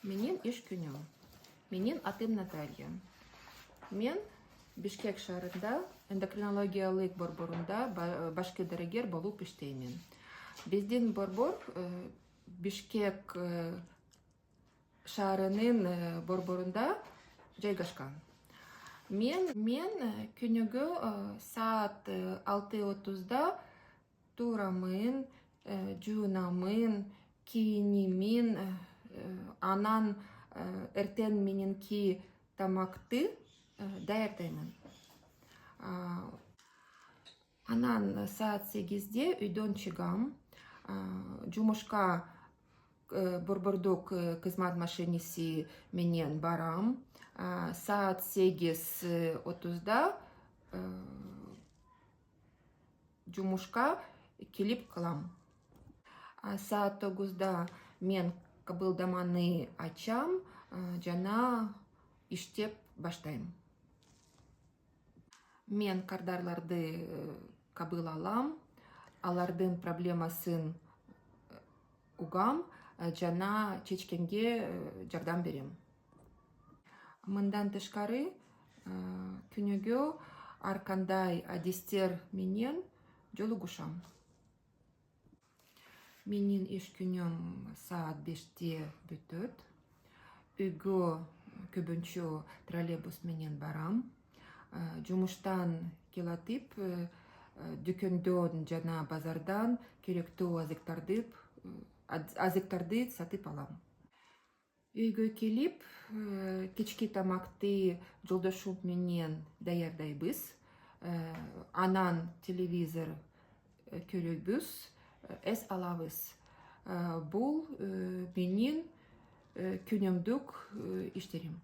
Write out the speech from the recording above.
Менин iş günüm. Менин атым Наталья. Мен Бишкек шаарында эндокринологиялык борборунда башкы дарыгер болуп иштеймин. Биздин борбор Бишкек шаарынын борборунда жайгашкан. Мен күнүгө саат 6:30 турамын, жуунамын, кийинимин, анан эртең мененки тамакты даярдаймын. Анан саат 8-де үйдөн чыгам, жумушка борбордук кызмат машинеси менен барам. Саат 8:30 жумушка келип калам. Саат 9-да мен кабылдаманы ачам, жана иштеп баштайм. Мен кардарларды кабыл алам, алардын проблемасын угам, жана чечкенге жардам берем. Мындан тышкары күнүгө ар кандай адистер менен жолугушам. Менин иш күнүм саат 5-те бүтөт. Үйгө көбүнчө троллейбус менен барам. Жумуштан келатып, дүкөндөн жана базардан керектүү азыктарды сатып алам. Үйгө келип, кечки тамакты жолдошум менен даярдайбыз. Анан телевизор көрөбүз, эс алабыз. Бул менин күнүмдүк иштерим.